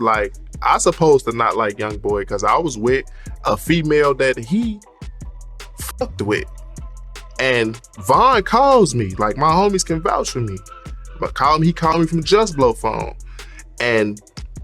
like, I supposed to not like Youngboy because I was with a female that he fucked with. And Von calls me, like my homies can vouch for me. But he called me from Just Blow phone. And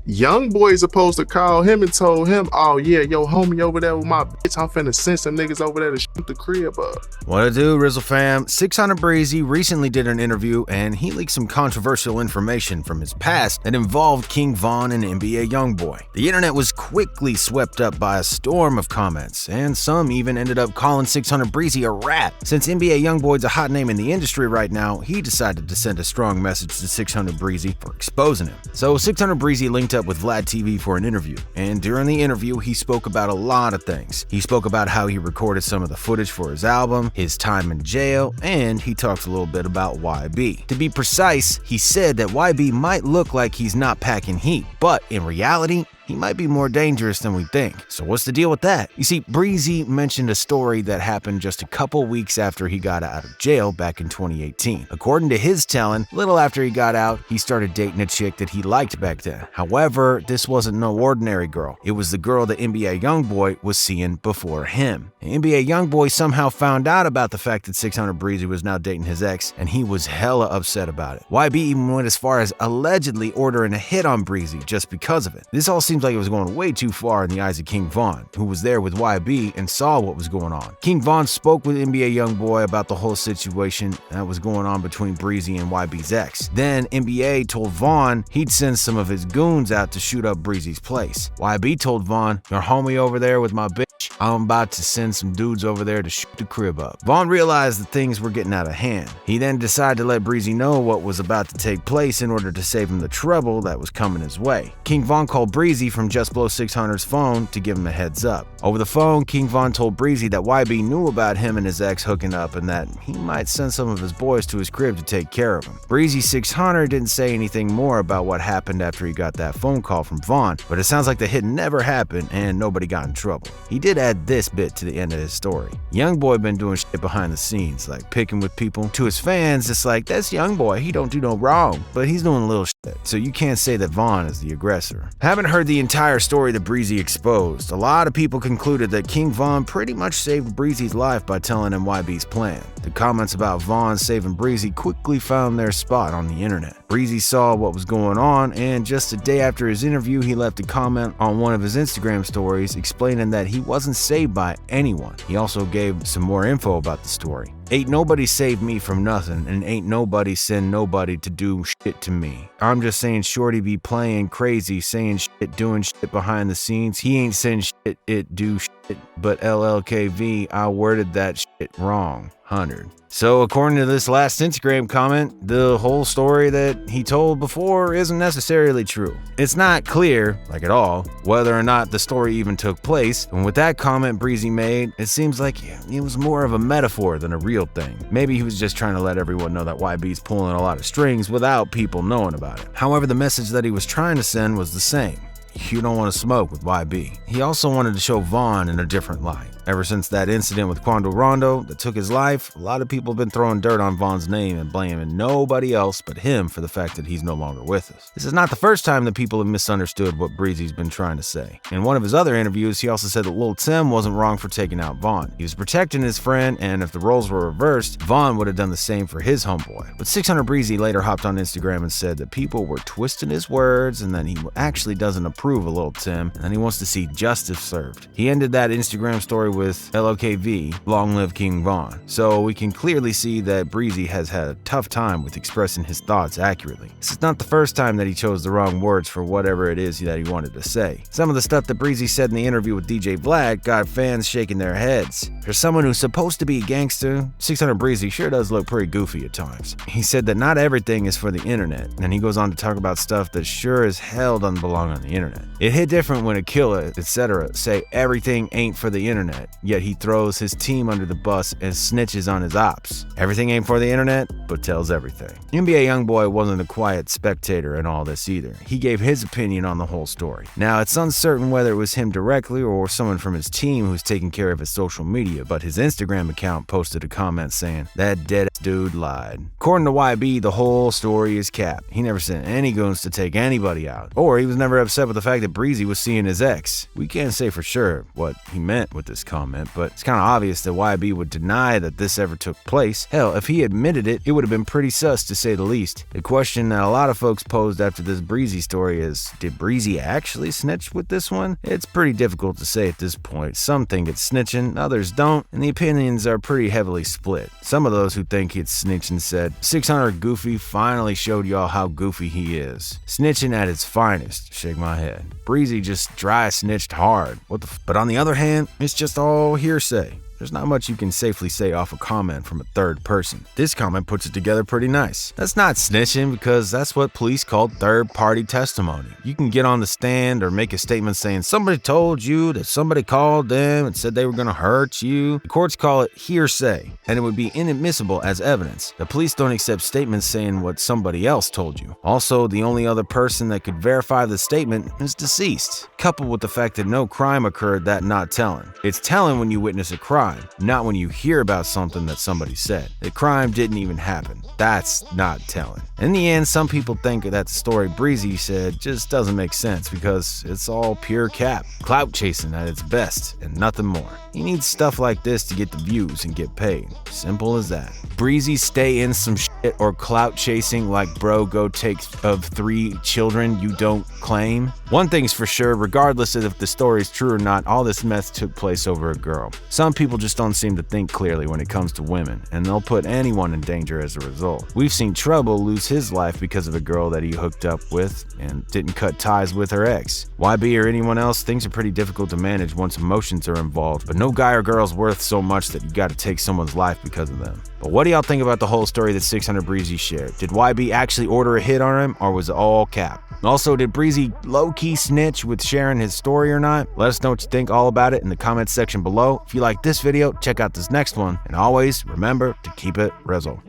Youngboy is supposed to call him and told him, oh yeah, yo homie over there with my bitch, I'm finna send some niggas over there to shoot the crib up. What it do, RIZZLE fam? 600 Breezy recently did an interview and he leaked some controversial information from his past that involved King Von and NBA Youngboy. The internet was quickly swept up by a storm of comments, and some even ended up calling 600 Breezy a rat. Since NBA Youngboy's a hot name in the industry right now, he decided to send a strong message to 600 Breezy for exposing him. So 600 Breezy linked up with VladTV for an interview, and during the interview he spoke about a lot of things. He spoke about how he recorded some of the footage for his album, his time in jail, and he talked a little bit about YB. To be precise, he said that YB might look like he's not packing heat, but in reality, he might be more dangerous than we think. So what's the deal with that? You see, Breezy mentioned a story that happened just a couple weeks after he got out of jail back in 2018. According to his telling, little after he got out, he started dating a chick that he liked back then. However, this wasn't no ordinary girl. It was the girl that NBA Youngboy was seeing before him. And NBA Youngboy somehow found out about the fact that 600 Breezy was now dating his ex, and he was hella upset about it. YB even went as far as allegedly ordering a hit on Breezy just because of it. This all seems like it was going way too far in the eyes of King Von, who was there with YB and saw what was going on. King Von spoke with NBA Youngboy about the whole situation that was going on between Breezy and YB's ex. Then NBA told Von he'd send some of his goons out to shoot up Breezy's place. YB told Von, your homie over there with my bitch, I'm about to send some dudes over there to shoot the crib up. Von realized that things were getting out of hand. He then decided to let Breezy know what was about to take place in order to save him the trouble that was coming his way. King Von called Breezy from Just Blow 600's phone to give him a heads up. Over the phone, King Von told Breezy that YB knew about him and his ex hooking up and that he might send some of his boys to his crib to take care of him. Breezy 600 didn't say anything more about what happened after he got that phone call from Von, but it sounds like the hit never happened and nobody got in trouble. He did add this bit to the end of his story. Youngboy been doing shit behind the scenes, like picking with people. To his fans, it's like, that's Youngboy, he don't do no wrong, but he's doing a little shit, so you can't say that Von is the aggressor. Haven't heard the entire story that Breezy exposed. A lot of people concluded that King Von pretty much saved Breezy's life by telling him YB's plan. The comments about Von saving Breezy quickly found their spot on the internet. Breezy saw what was going on, and just a day after his interview, he left a comment on one of his Instagram stories explaining that he wasn't saved by anyone. He also gave some more info about the story. Ain't nobody saved me from nothing, and ain't nobody send nobody to do shit to me. I'm just saying shorty be playing crazy, saying shit, doing shit behind the scenes. He ain't saying shit, it do shit, but LLKV, I worded that shit wrong. 100. So according to this last Instagram comment, the whole story that he told before isn't necessarily true. It's not clear, like at all, whether or not the story even took place, and with that comment Breezy made, it seems like it was more of a metaphor than a real thing. Maybe he was just trying to let everyone know that YB's pulling a lot of strings without people knowing about it. However, the message that he was trying to send was the same. You don't want to smoke with YB. He also wanted to show Von in a different light. Ever since that incident with Quando Rondo that took his life, a lot of people have been throwing dirt on Von's name and blaming nobody else but him for the fact that he's no longer with us. This is not the first time that people have misunderstood what Breezy's been trying to say. In one of his other interviews, he also said that Lil Tim wasn't wrong for taking out Von. He was protecting his friend, and if the roles were reversed, Von would have done the same for his homeboy. But 600 Breezy later hopped on Instagram and said that people were twisting his words and that he actually doesn't approve of Lil Tim and he wants to see justice served. He ended that Instagram story with LOKV, long live King Von. So we can clearly see that Breezy has had a tough time with expressing his thoughts accurately. This is not the first time that he chose the wrong words for whatever it is that he wanted to say. Some of the stuff that Breezy said in the interview with DJ Vlad got fans shaking their heads. For someone who's supposed to be a gangster, 600 Breezy sure does look pretty goofy at times. He said that not everything is for the internet, and he goes on to talk about stuff that sure as hell doesn't belong on the internet. It hit different when a killer, etc. say everything ain't for the internet. internet, yet he throws his team under the bus and snitches on his ops. Everything ain't for the internet, but tells everything. NBA Youngboy wasn't a quiet spectator in all this either. He gave his opinion on the whole story. Now, it's uncertain whether it was him directly or someone from his team who's taking care of his social media, but his Instagram account posted a comment saying, "That dead dude lied." According to YB, the whole story is cap. He never sent any goons to take anybody out, or he was never upset with the fact that Breezy was seeing his ex. We can't say for sure what he meant with this comment, but it's kind of obvious that YB would deny that this ever took place. Hell, if he admitted it, it would have been pretty sus to say the least. The question that a lot of folks posed after this Breezy story is, did Breezy actually snitch with this one? It's pretty difficult to say at this point. Some think it's snitching, others don't, and the opinions are pretty heavily split. Some of those who think it's snitching said, 600 Goofy finally showed y'all how goofy he is. Snitching at its finest. Shake my head. Breezy just dry snitched hard. But on the other hand, it's just all hearsay. There's not much you can safely say off a comment from a third person. This comment puts it together pretty nice. That's not snitching because that's what police call third-party testimony. You can get on the stand or make a statement saying somebody told you that somebody called them and said they were going to hurt you. The courts call it hearsay, and it would be inadmissible as evidence. The police don't accept statements saying what somebody else told you. Also, the only other person that could verify the statement is deceased, coupled with the fact that no crime occurred that not telling. It's telling when you witness a crime, not when you hear about something that somebody said. The crime didn't even happen. That's not telling. In the end, some people think that the story Breezy said just doesn't make sense because it's all pure cap. Clout chasing at its best and nothing more. He needs stuff like this to get the views and get paid. Simple as that. Breezy stay in some shit or clout chasing like bro go take of 3 children you don't claim? One thing's for sure, regardless of if the story is true or not, all this mess took place over a girl. Some people just don't seem to think clearly when it comes to women, and they'll put anyone in danger as a result. We've seen Trouble lose his life because of a girl that he hooked up with and didn't cut ties with her ex. YB or anyone else, things are pretty difficult to manage once emotions are involved, but no guy or girl's worth so much that you gotta take someone's life because of them. But what do y'all think about the whole story that 600 Breezy shared? Did YB actually order a hit on him, or was it all cap? Also, did Breezy low-key snitch with sharing his story or not? Let us know what you think all about it in the comments section below. If you like this video, check out this next one, and always remember to keep it RIZZLE.